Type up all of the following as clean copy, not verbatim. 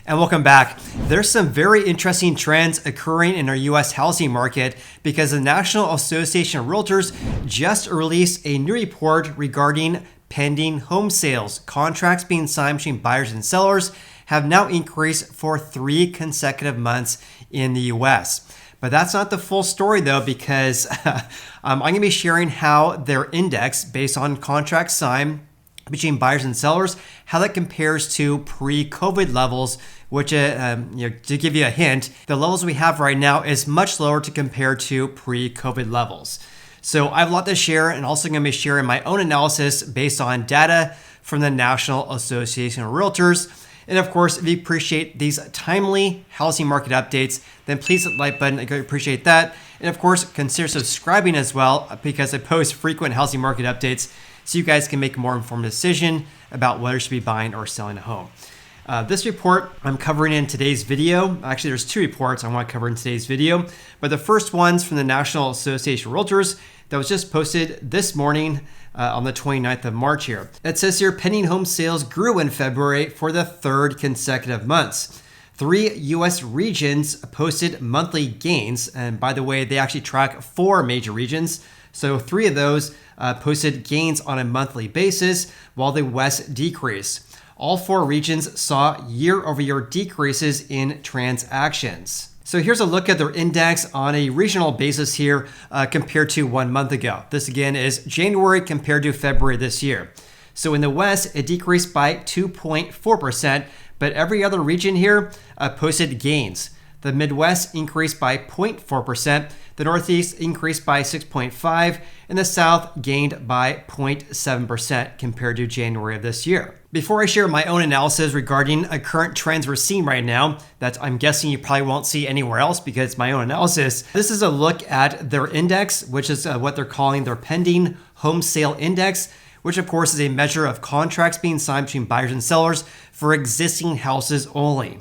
And welcome back. There's some very interesting trends occurring in our US housing market because the National Association of Realtors just released a new report regarding pending home sales. Contracts being signed between buyers and sellers have now increased for 3 consecutive months in the US. But that's not the full story though, because I'm going to be sharing how their index based on contracts signed between buyers and sellers, how that compares to pre-COVID levels, which to give you a hint, the levels we have right now is much lower to compare to pre-COVID levels. So I have a lot to share, and also going to be sharing my own analysis based on data from the National Association of Realtors. And of course, if you appreciate these timely housing market updates, then please hit the like button. I appreciate that. And of course, consider subscribing as well, because I post frequent housing market updates so you guys can make a more informed decision about whether you should be buying or selling a home. This report I'm covering in today's video. Actually, there's 2 reports I want to cover in today's video, but the first one's from the National Association of Realtors that was just posted this morning on the 29th of March here. It says here, pending home sales grew in February for the 3rd consecutive months. 3 U.S. regions posted monthly gains, and by the way, they actually track 4 major regions. So 3 of those posted gains on a monthly basis, while the West decreased. All 4 regions saw year-over-year decreases in transactions. So here's a look at their index on a regional basis here compared to 1 month ago. This again is January compared to February this year. So in the West, it decreased by 2.4%, but every other region here posted gains. The Midwest increased by 0.4%, the Northeast increased by 6.5%, and the South gained by 0.7% compared to January of this year. Before I share my own analysis regarding current trends we're seeing right now, that I'm guessing you probably won't see anywhere else because it's my own analysis, this is a look at their index, which is what they're calling their pending home sale index, which of course is a measure of contracts being signed between buyers and sellers for existing houses only.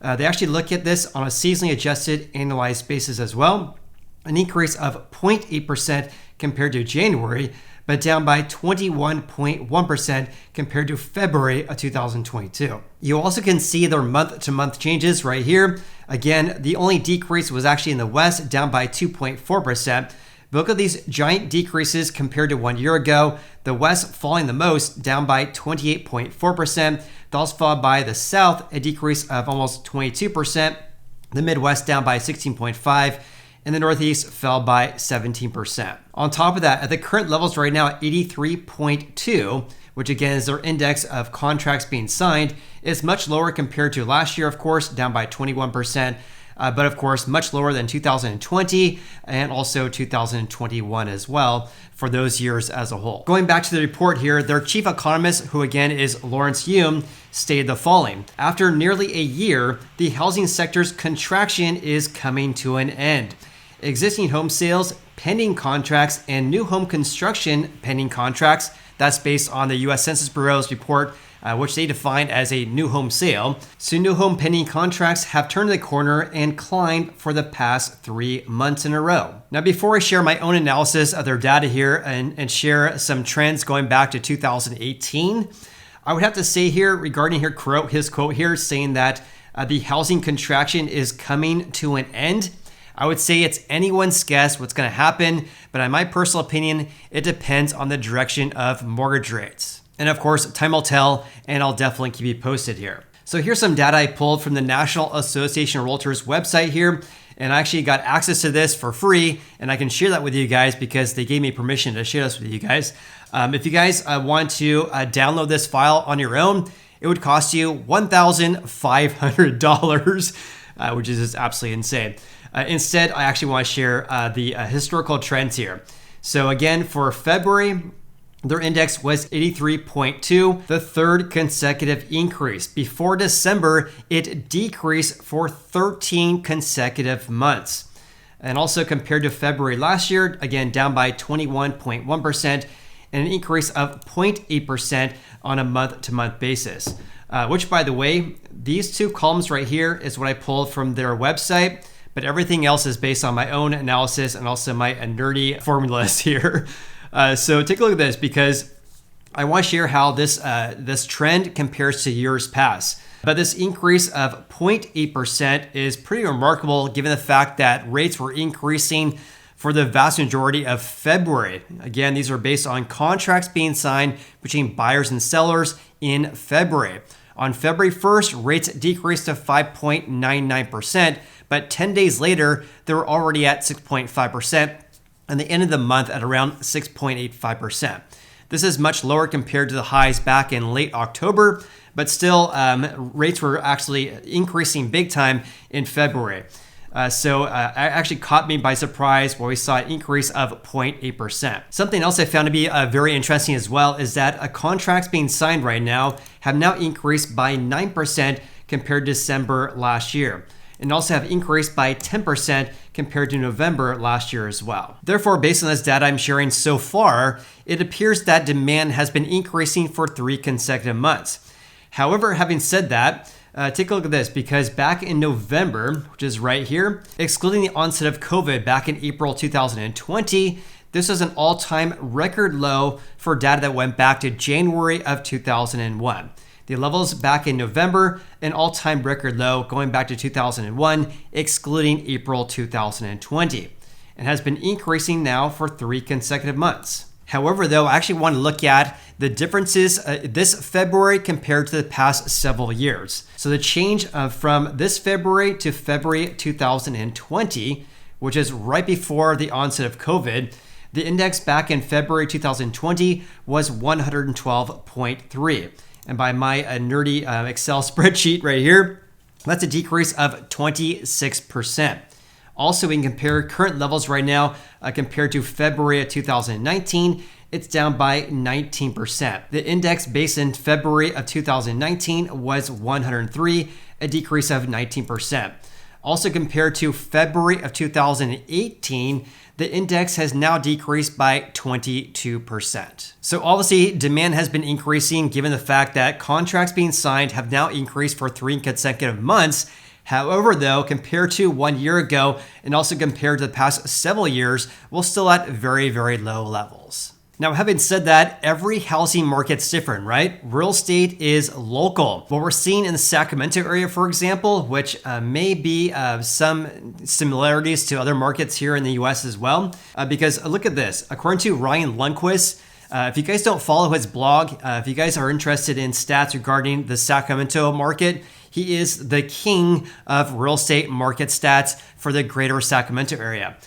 They actually look at this on a seasonally adjusted annualized basis as well, an increase of 0.8% compared to January, but down by 21.1% compared to February of 2022. You also can see their month-to-month changes right here. Again, the only decrease was actually in the West, down by 2.4%. But look at these giant decreases compared to 1 year ago. The West falling the most, down by 28.4%. That's followed by the South, a decrease of almost 22%. The Midwest down by 16.5%. And the Northeast fell by 17%. On top of that, at the current levels right now at 83.2, which again is their index of contracts being signed, is much lower compared to last year, of course, down by 21%. But of course, much lower than 2020 and also 2021 as well for those years as a whole. Going back to the report here, their chief economist, who again is Lawrence Yum, stated the following: after nearly a year, the housing sector's contraction is coming to an end. Existing home sales, pending contracts, and new home construction pending contracts, that's based on the US Census Bureau's report, which they define as a new home sale. So new home pending contracts have turned the corner and climbed for the past 3 months in a row. Now, before I share my own analysis of their data here and share some trends going back to 2018, I would have to say here regarding his quote here saying that the housing contraction is coming to an end. I would say it's anyone's guess what's going to happen, but in my personal opinion, it depends on the direction of mortgage rates. And of course, time will tell, and I'll definitely keep you posted here. So here's some data I pulled from the National Association of Realtors website here, and I actually got access to this for free, and I can share that with you guys because they gave me permission to share this with you guys. If you guys want to download this file on your own, it would cost you $1,500, which is just absolutely insane. Instead, I actually want to share the historical trends here. So again, for February, their index was 83.2, the 3rd consecutive increase. Before December, it decreased for 13 consecutive months. And also compared to February last year, again, down by 21.1%, and an increase of 0.8% on a month-to-month basis. Which, by the way, these 2 columns right here is what I pulled from their website, but everything else is based on my own analysis and also my nerdy formulas here. So take a look at this because I want to share how this trend compares to years past. But this increase of 0.8% is pretty remarkable given the fact that rates were increasing for the vast majority of February. Again, these are based on contracts being signed between buyers and sellers in February. On February 1st, rates decreased to 5.99%, but 10 days later, they were already at 6.5%, and the end of the month at around 6.85%. This is much lower compared to the highs back in late October, but still, rates were actually increasing big time in February. So it actually caught me by surprise where we saw an increase of 0.8%. Something else I found to be very interesting as well is that contracts being signed right now have now increased by 9% compared to December last year, and also have increased by 10% compared to November last year as well. Therefore, based on this data I'm sharing so far, it appears that demand has been increasing for 3 consecutive months. However, having said that, take a look at this, because back in November, which is right here, excluding the onset of COVID back in April 2020, this was an all-time record low for data that went back to January of 2001. The levels back in November, an all-time record low going back to 2001, excluding April 2020, and has been increasing now for 3 consecutive months. However, though, I actually want to look at the differences this February compared to the past several years. So the change from this February to February 2020, which is right before the onset of COVID, the index back in February 2020 was 112.3. And by my nerdy Excel spreadsheet right here, that's a decrease of 26%. Also, we can compare current levels right now compared to February of 2019. It's down by 19%. The index based in February of 2019 was 103, a decrease of 19%. Also, compared to February of 2018, the index has now decreased by 22%. So obviously, demand has been increasing given the fact that contracts being signed have now increased for 3 consecutive months. However, though, compared to 1 year ago and also compared to the past several years, we're still at very, very low levels. Now, having said that, every housing market's different, right? Real estate is local. What we're seeing in the Sacramento area, for example, which may be some similarities to other markets here in the US as well, because look at this. According to Ryan Lundquist, if you guys don't follow his blog, if you guys are interested in stats regarding the Sacramento market, he is the king of real estate market stats for the greater Sacramento area.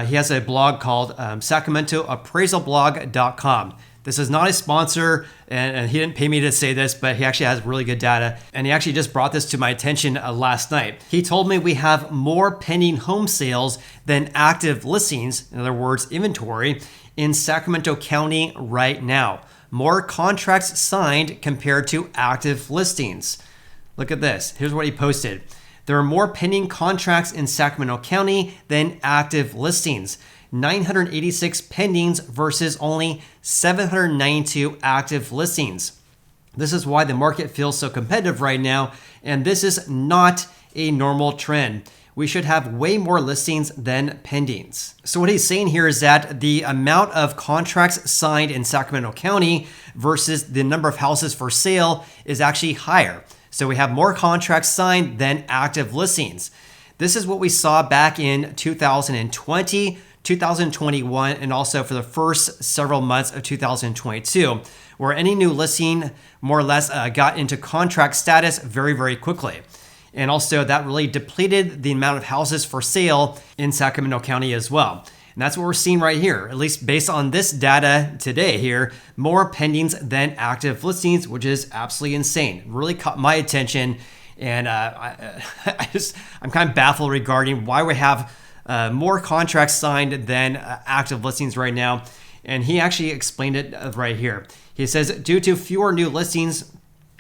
He has a blog called SacramentoAppraisalblog.com. This is not a sponsor, and he didn't pay me to say this, but he actually has really good data. And he actually just brought this to my attention last night. He told me we have more pending home sales than active listings, in other words, inventory, in Sacramento County right now. More contracts signed compared to active listings. Look at this. Here's what he posted. There are more pending contracts in Sacramento County than active listings. 986 pendings versus only 792 active listings. This is why the market feels so competitive right now, and this is not a normal trend. We should have way more listings than pendings. So what he's saying here is that the amount of contracts signed in Sacramento County versus the number of houses for sale is actually higher. So we have more contracts signed than active listings. This is what we saw back in 2020, 2021, and also for the first several months of 2022, where any new listing more or less got into contract status very, very quickly. And also that really depleted the amount of houses for sale in Sacramento County as well. And that's what we're seeing right here, at least based on this data today here, more pendings than active listings, which is absolutely insane. Really caught my attention. And I'm kind of baffled regarding why we have more contracts signed than active listings right now. And he actually explained it right here. He says, due to fewer new listings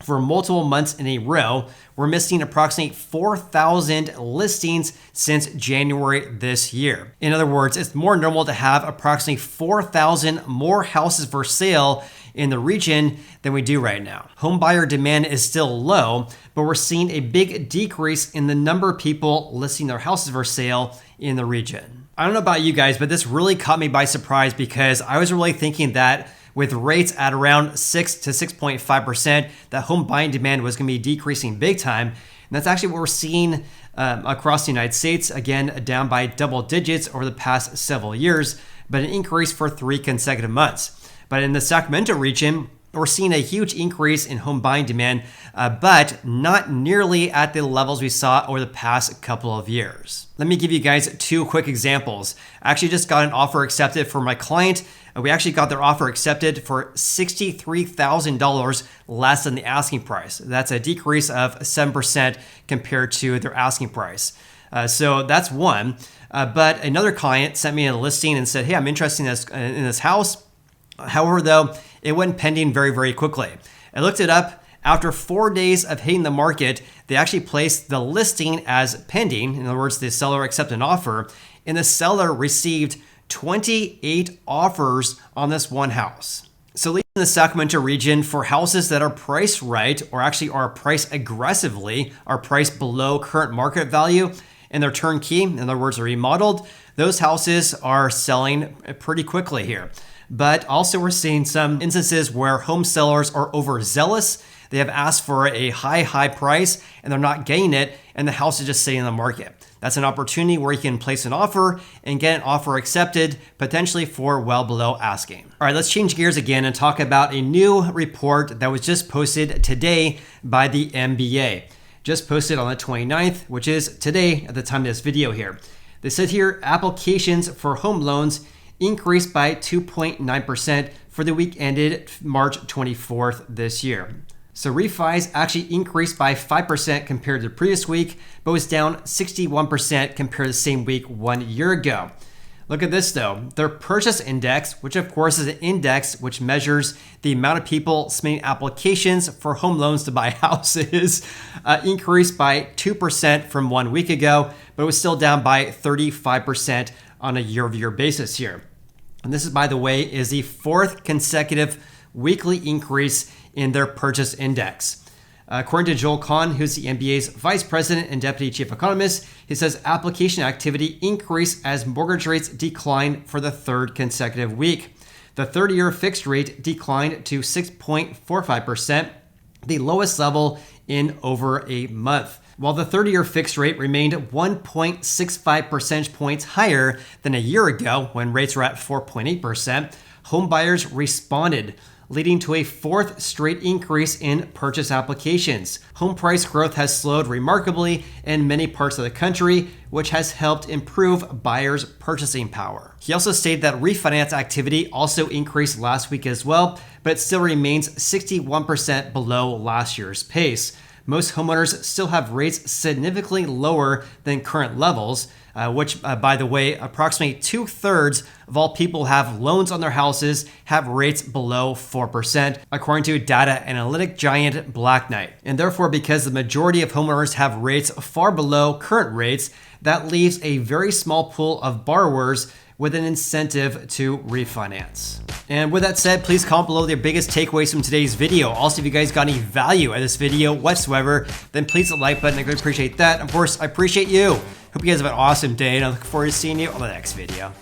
for multiple months in a row, we're missing approximately 4,000 listings since January this year. In other words, it's more normal to have approximately 4,000 more houses for sale in the region than we do right now. Home buyer demand is still low, but we're seeing a big decrease in the number of people listing their houses for sale in the region. I don't know about you guys, but this really caught me by surprise because I was really thinking that with rates at around 6 to 6.5%, that home buying demand was going to be decreasing big time. And that's actually what we're seeing across the United States, again, down by double digits over the past several years, but an increase for 3 consecutive months. But in the Sacramento region, we're seeing a huge increase in home buying demand, but not nearly at the levels we saw over the past couple of years. Let me give you guys 2 quick examples. I actually just got an offer accepted for my client. We actually got their offer accepted for $63,000 less than the asking price. That's a decrease of 7% compared to their asking price. So that's one. But another client sent me a listing and said, hey, I'm interested in this house. However, though, it went pending very, very quickly. I looked it up. After 4 days of hitting the market, they actually placed the listing as pending. In other words, the seller accepted an offer, and the seller received 28 offers on this one house. So leaving the Sacramento region, for houses that are priced right, or actually are priced aggressively, are priced below current market value, and they're turnkey, in other words, are remodeled, those houses are selling pretty quickly here. But also we're seeing some instances where home sellers are overzealous. They have asked for a high price and they're not getting it, and the house is just sitting in the market. That's an opportunity where you can place an offer and get an offer accepted, potentially for well below asking. All right, let's change gears again and talk about a new report that was just posted today by the MBA. Just posted on the 29th, which is today at the time of this video here. They said here, applications for home loans increased by 2.9% for the week ended March 24th this year. So refis actually increased by 5% compared to the previous week, but was down 61% compared to the same week 1 year ago. Look at this though. Their purchase index, which of course is an index which measures the amount of people submitting applications for home loans to buy houses, increased by 2% from 1 week ago, but it was still down by 35% on a year-over-year basis here. And this is, by the way, is the 4th consecutive weekly increase in their purchase index. According to Joel Kahn, who's the MBA's vice president and deputy chief economist, he says application activity increased as mortgage rates declined for the 3rd consecutive week. The 30-year fixed rate declined to 6.45%, the lowest level in over a month. While the 30-year fixed rate remained 1.65 percentage points higher than a year ago when rates were at 4.8%, home buyers responded, leading to a 4th straight increase in purchase applications. Home price growth has slowed remarkably in many parts of the country, which has helped improve buyers' purchasing power. He also stated that refinance activity also increased last week as well, but it still remains 61% below last year's pace. Most homeowners still have rates significantly lower than current levels, which, by the way, approximately 2/3 of all people who have loans on their houses have rates below 4%, according to data analytic giant Black Knight. And therefore, because the majority of homeowners have rates far below current rates, that leaves a very small pool of borrowers with an incentive to refinance. And with that said, please comment below your biggest takeaways from today's video. Also, if you guys got any value out of this video whatsoever, then please hit the like button. I really appreciate that. Of course, I appreciate you. Hope you guys have an awesome day, and I look forward to seeing you on the next video.